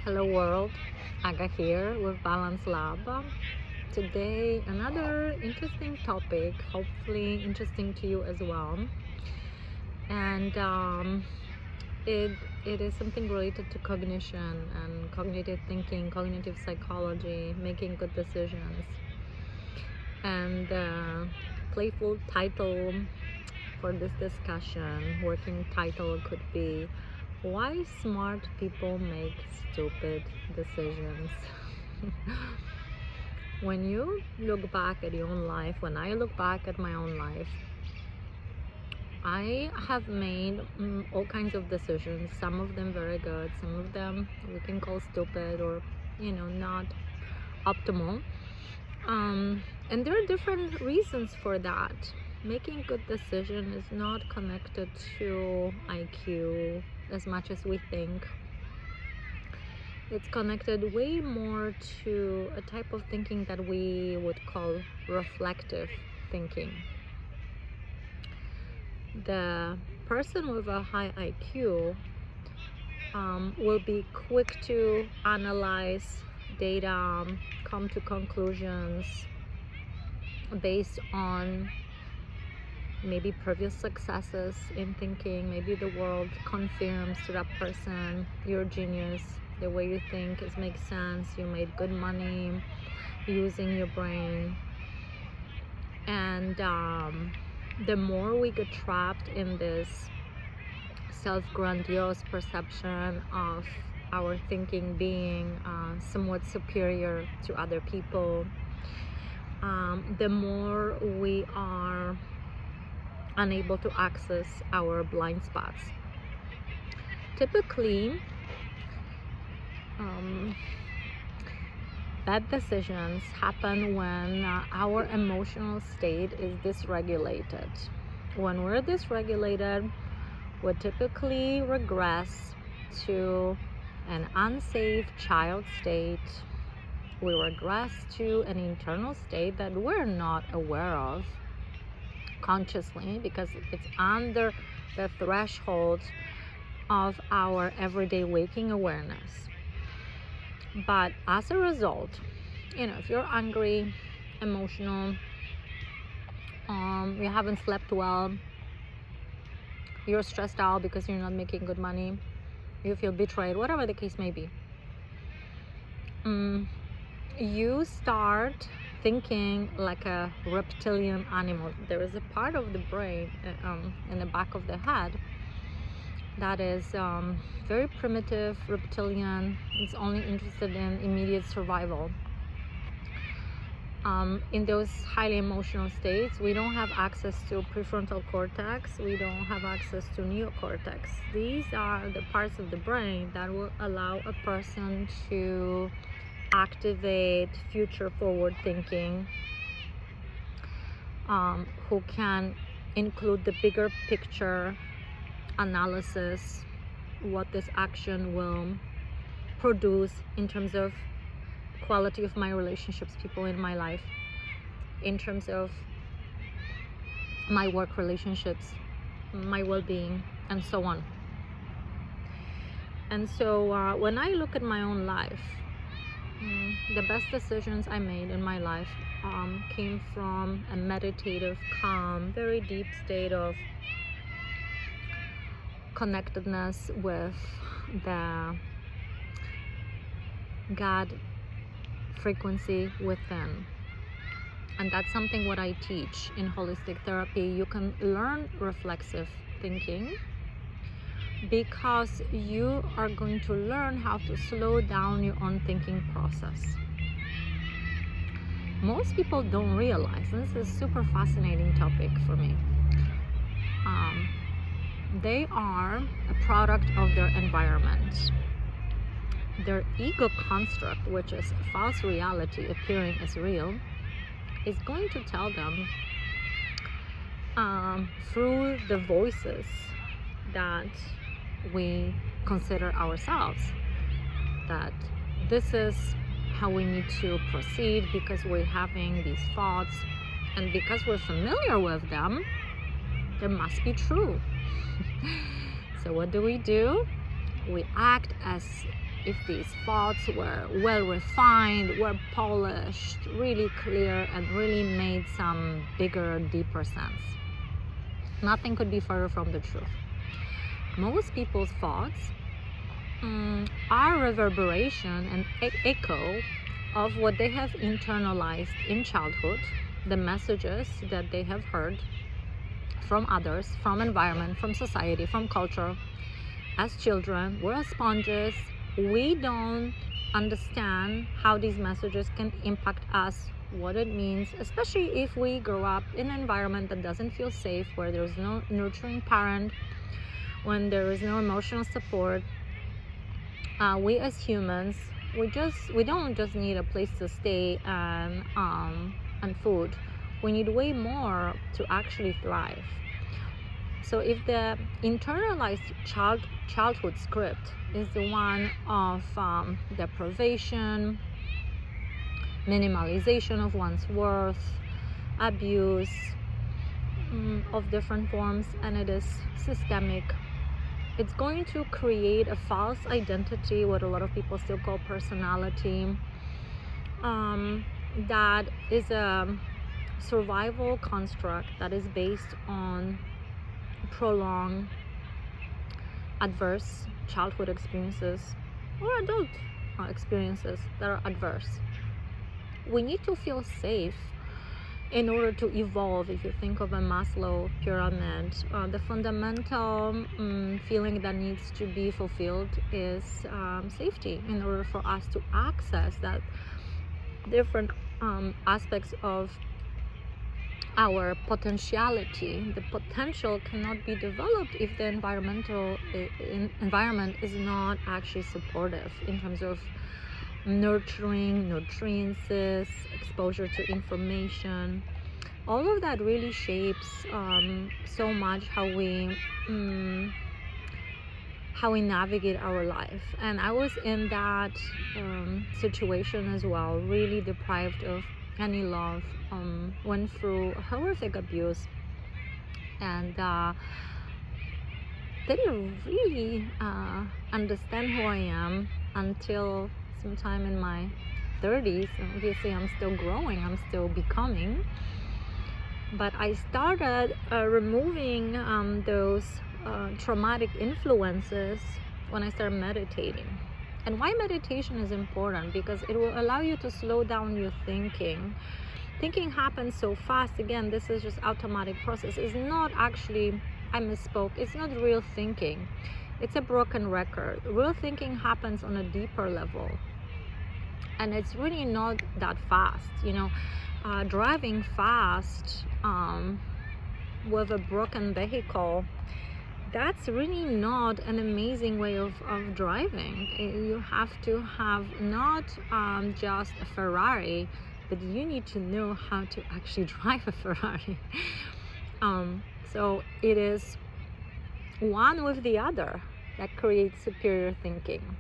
Hello world, Aga here with Balance Lab. Today another interesting topic, hopefully interesting to you as well. And it is something related to cognition and cognitive thinking, cognitive psychology, making good decisions. And the playful title for this discussion, working title could be why smart people make stupid decisions. When you look back at your own life, when I look back at my own life, I have made all kinds of decisions, some of them very good, some of them we can call stupid or not optimal, and there are different reasons for that. Making a good decision is not connected to IQ as much as we think. It's connected way more to a type of thinking that we would call reflective thinking. The person with a high IQ will be quick to analyze data, come to conclusions based on maybe previous successes in thinking. Maybe the world confirms to that person, you're a genius, the way you think makes sense, you made good money using your brain. And the more we get trapped in this self-grandiose perception of our thinking being somewhat superior to other people, the more we are unable to access our blind spots. Typically, bad decisions happen when our emotional state is dysregulated. When we're dysregulated, we typically regress to an unsafe child state. We regress to an internal state that we're not aware of consciously, because it's under the threshold of our everyday waking awareness. But as a result, if you're angry, emotional, you haven't slept well, you're stressed out because you're not making good money, you feel betrayed, whatever the case may be, you start thinking like a reptilian animal. There is a part of the brain in the back of the head that is very primitive, reptilian. It's only interested in immediate survival. In those highly emotional states, we don't have access to prefrontal cortex, we don't have access to neocortex. These are the parts of the brain that will allow a person to activate future forward thinking, who can include the bigger picture analysis, what this action will produce in terms of quality of my relationships, people in my life, in terms of my work relationships, my well-being, and so on. And so when I look at my own life, the best decisions I made in my life came from a meditative, calm, very deep state of connectedness with the God frequency within. And that's something what I teach in holistic therapy. You can learn reflexive thinking because you are going to learn how to slow down your own thinking process. Most people don't realize, and this is a super fascinating topic for me, they are a product of their environment. Their ego construct, which is a false reality appearing as real, is going to tell them through the voices that we consider ourselves that this is how we need to proceed because we're having these thoughts, and because we're familiar with them, they must be true. So what do? We act as if these thoughts were well refined, were polished, really clear, and really made some bigger, deeper sense. Nothing could be further from the truth. Most people's thoughts are reverberation and echo of what they have internalized in childhood, the messages that they have heard from others, from environment, from society, from culture. As children, we're sponges. We don't understand how these messages can impact us, what it means, especially if we grow up in an environment that doesn't feel safe, where there's no nurturing parent, when there is no emotional support. We as humans, we don't just need a place to stay and food. We need way more to actually thrive. So if the internalized childhood script is the one of deprivation, minimalization of one's worth, abuse of different forms, and it is systemic, it's going to create a false identity, what a lot of people still call personality, that is a survival construct that is based on prolonged adverse childhood experiences or adult experiences that are adverse. We need to feel safe in order to evolve. If you think of a Maslow pyramid, the fundamental feeling that needs to be fulfilled is safety, in order for us to access that different aspects of our potentiality. The potential cannot be developed if the environment is not actually supportive in terms of nurturing, nutrients, exposure to information. All of that really shapes so much how we navigate our life. And I was in that situation as well, really deprived of any love, went through horrific abuse, and didn't really understand who I am until sometime in my 30s. Obviously I'm still growing, I'm still becoming, but I started removing those traumatic influences when I started meditating. And why meditation is important? Because it will allow you to slow down your thinking. Thinking happens so fast. Again, this is just automatic process. It's not actually, I misspoke, it's not real thinking. It's a broken record. Real thinking happens on a deeper level. And it's really not that fast. Driving fast with a broken vehicle, that's really not an amazing way of driving. You have to have not just a Ferrari, but you need to know how to actually drive a Ferrari. So it is one with the other that creates superior thinking.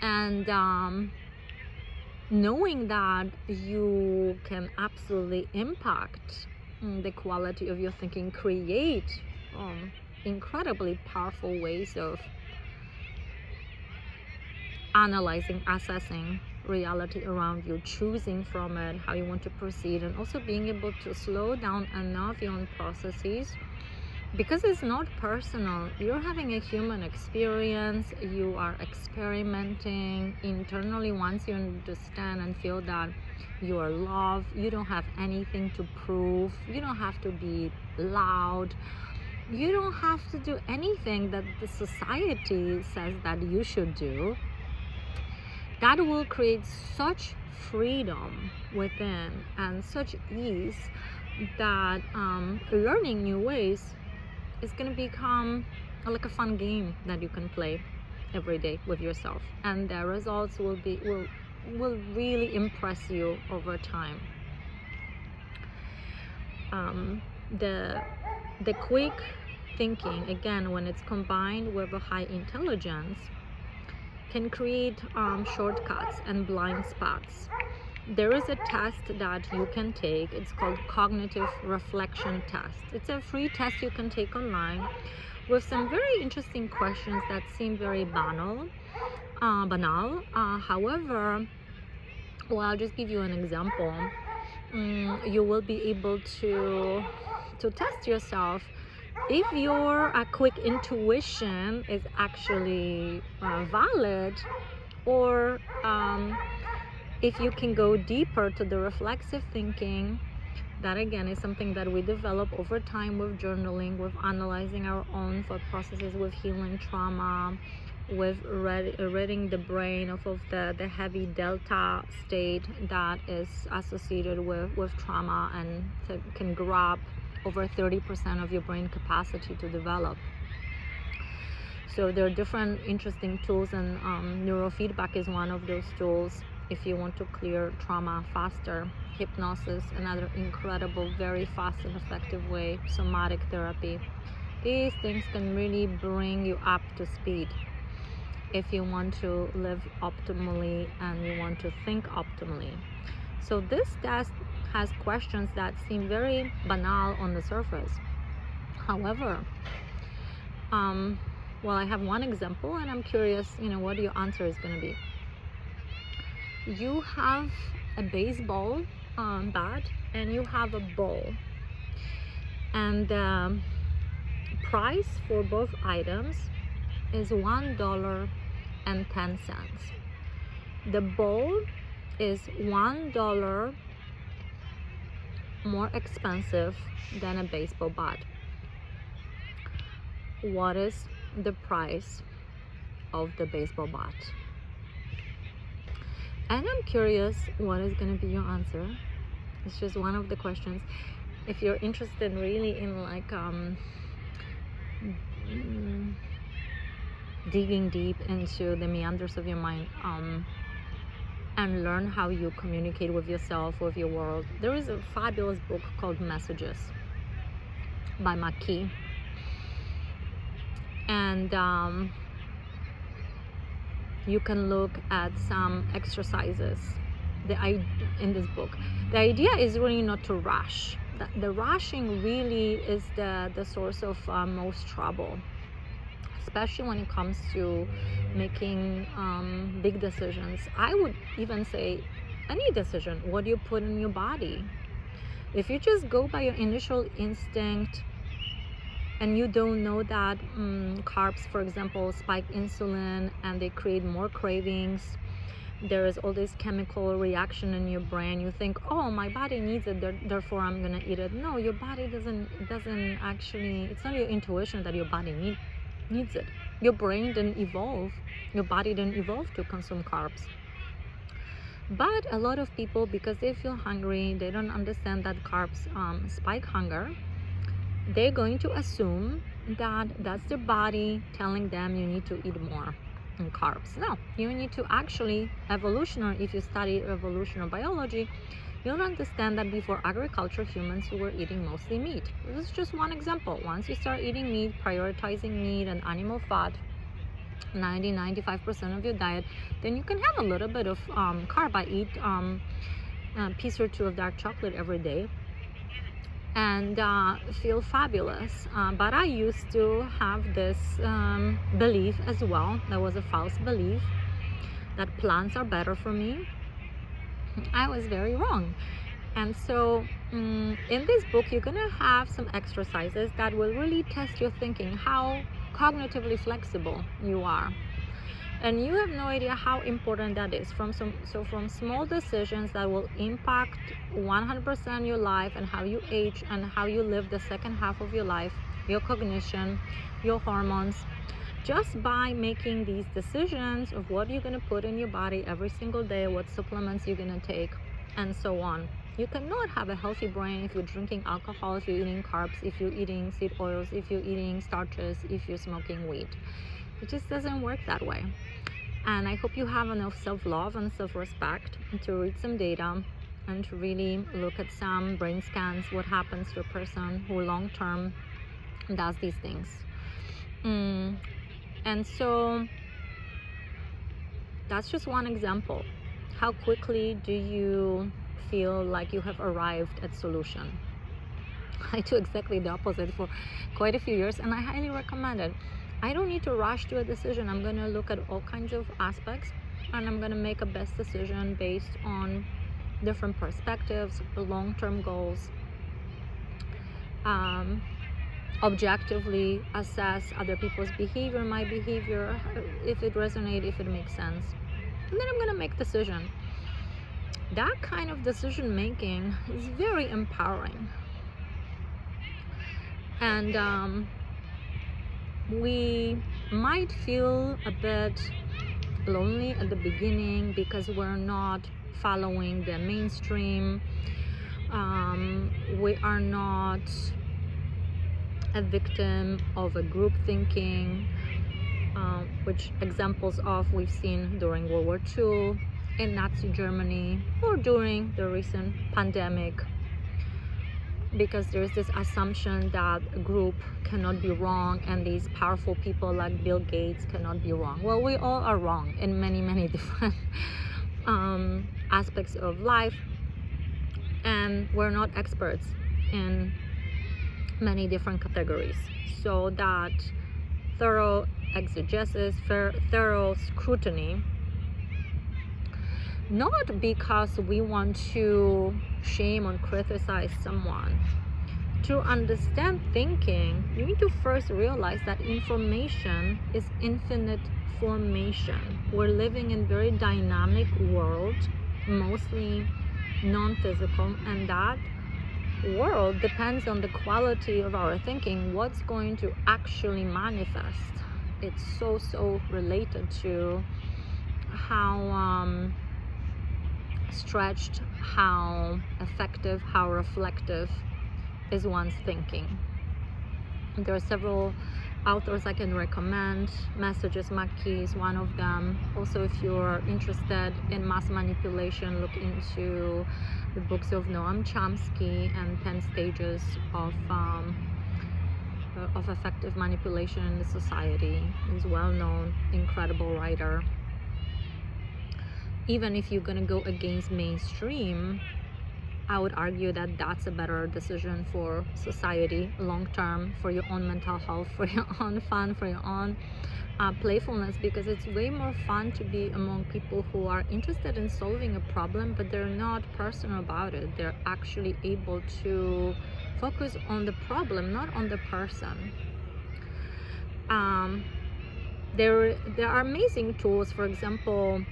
And knowing that you can absolutely impact the quality of your thinking, create incredibly powerful ways of analyzing, assessing reality around you, choosing from it how you want to proceed, and also being able to slow down enough your own processes, because it's not personal. You're having a human experience, you are experimenting internally. Once you understand and feel that you are loved, you don't have anything to prove, you don't have to be loud, you don't have to do anything that the society says that you should do. That will create such freedom within and such ease that learning new ways is going to become like a fun game that you can play every day with yourself, and the results will really impress you over time. The quick thinking, again, when it's combined with a high intelligence, can create shortcuts and blind spots. There is a test that you can take. It's called cognitive reflection test. It's a free test you can take online, with some very interesting questions that seem very banal. However, well, I'll just give you an example. You will be able to test yourself if your quick intuition is actually valid, or if you can go deeper to the reflexive thinking. That again is something that we develop over time with journaling, with analyzing our own thought processes, with healing trauma, with ridding the brain of the heavy delta state that is associated with trauma, and can grab over 30% of your brain capacity to develop. So there are different interesting tools, and neurofeedback is one of those tools if you want to clear trauma faster. Hypnosis, another incredible, very fast and effective way. Somatic therapy. These things can really bring you up to speed if you want to live optimally and you want to think optimally. So this test has questions that seem very banal on the surface. However, well, I have one example, and I'm curious, what your answer is going to be. You have a baseball bat, and you have a ball, and the price for both items is $1.10. The ball is $1 more expensive than a baseball bat. What is the price of the baseball bat? And I'm curious what is going to be your answer. It's just one of the questions. If you're interested really in digging deep into the meanders of your mind, and learn how you communicate with yourself, with your world, there is a fabulous book called Messages by McKee. And you can look at some exercises in this book. The idea is really not to rush. The rushing really is the source of most trouble, especially when it comes to making big decisions. I would even say any decision, what do you put in your body? If you just go by your initial instinct, and you don't know that carbs, for example, spike insulin and they create more cravings, there is all this chemical reaction in your brain. You think, oh, my body needs it, therefore I'm gonna eat it. No, your body doesn't actually, it's not your intuition that your body needs it. Your brain didn't evolve, your body didn't evolve to consume carbs. But a lot of people, because they feel hungry, they don't understand that carbs spike hunger, they're going to assume that that's their body telling them you need to eat more carbs. No, you need to actually, if you study evolutionary biology, you'll understand that before agriculture, humans were eating mostly meat. This is just one example. Once you start eating meat, prioritizing meat and animal fat, 90-95% of your diet, then you can have a little bit of carb. I eat a piece or two of dark chocolate every day and feel fabulous. But I used to have this belief as well. That was a false belief that plants are better for me. I was very wrong. And so in this book, you're gonna have some exercises that will really test your thinking, how cognitively flexible you are. And you have no idea how important that is. From small decisions that will impact 100% your life and how you age and how you live the second half of your life, your cognition, your hormones, just by making these decisions of what you're going to put in your body every single day, what supplements you're going to take, and so on. You cannot have a healthy brain if you're drinking alcohol, if you're eating carbs, if you're eating seed oils, if you're eating starches, if you're smoking weed. It just doesn't work that way. And I hope you have enough self-love and self-respect to read some data and to really look at some brain scans, what happens to a person who long-term does these things. And so that's just one example. How quickly do you feel like you have arrived at solution? I do exactly the opposite for quite a few years, and I highly recommend it. I don't need to rush to a decision. I'm going to look at all kinds of aspects, and I'm going to make a best decision based on different perspectives, long-term goals, objectively assess other people's behavior, my behavior, if it resonates, if it makes sense, and then I'm going to make a decision. That kind of decision making is very empowering, and we might feel a bit lonely at the beginning because we're not following the mainstream. We are not a victim of a group thinking, which examples of we've seen during World War II, in Nazi Germany, or during the recent pandemic, because there's this assumption that a group cannot be wrong and these powerful people like Bill Gates cannot be wrong. Well, we all are wrong in many different aspects of life, and we're not experts in many different categories. So that thorough exegesis, thorough scrutiny, not because we want to shame or criticize someone. To understand thinking, you need to first realize that information is infinite formation. We're living in a very dynamic world, mostly non-physical, and that world depends on the quality of our thinking, what's going to actually manifest. It's so related to how stretched, how effective, how reflective is one's thinking. There are several authors I can recommend. Messages Mackey is one of them. Also, if you're interested in mass manipulation, look into the books of Noam Chomsky and 10 Stages of Effective Manipulation in the Society. He's a well-known, incredible writer. Even if you're going to go against mainstream, I would argue that that's a better decision for society long-term, for your own mental health, for your own fun, for your own playfulness, because it's way more fun to be among people who are interested in solving a problem, but they're not personal about it. They're actually able to focus on the problem, not on the person. There are amazing tools. For example,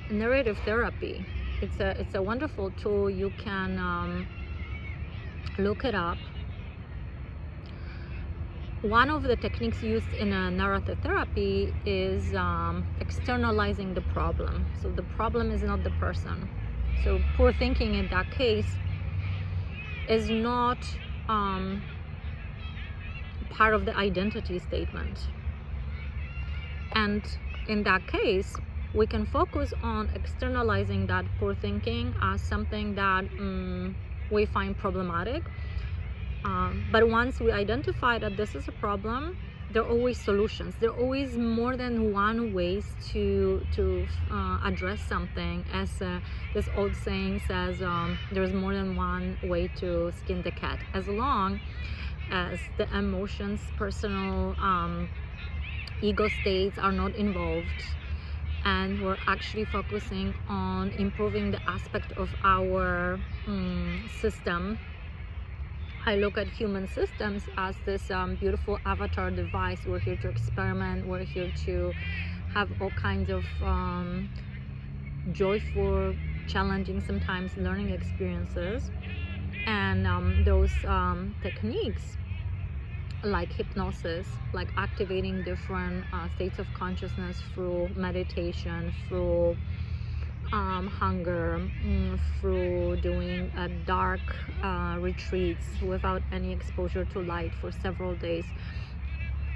narrative therapy. It's a wonderful tool. You can look it up. One of the techniques used in a narrative therapy is externalizing the problem. So the problem is not the person. So poor thinking in that case is not part of the identity statement. And in that case, we can focus on externalizing that poor thinking as something that we find problematic. But once we identify that this is a problem, there are always solutions. There are always more than one ways to address something. As this old saying says, there's more than one way to skin the cat. As long as the emotions, personal ego states are not involved, and we're actually focusing on improving the aspect of our system. I look at human systems as this beautiful avatar device. We're here to experiment. We're here to have all kinds of joyful, challenging, sometimes learning experiences. And those techniques, like hypnosis, like activating different states of consciousness through meditation, through hunger, through doing dark retreats without any exposure to light for several days,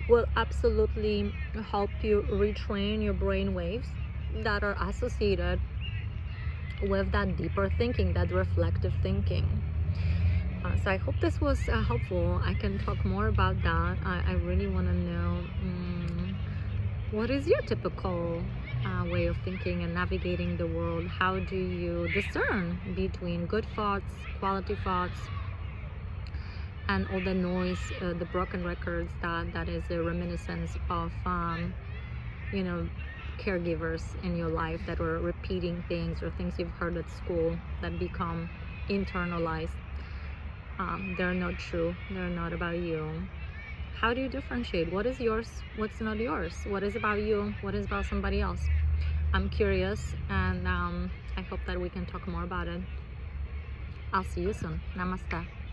will absolutely help you retrain your brain waves that are associated with that deeper thinking, that reflective thinking. So I hope this was helpful. I can talk more about that. I really want to know what is your typical way of thinking and navigating the world. How do you discern between good thoughts, quality thoughts, and all the noise, the broken records, that is a reminiscence of you know, caregivers in your life that were repeating things or things you've heard at school that become internalized. They're not true. They're not about you. How do you differentiate what is yours, what's not yours, what is about you, what is about somebody else? I'm curious, and I hope that we can talk more about it. I'll see you soon. Namaste.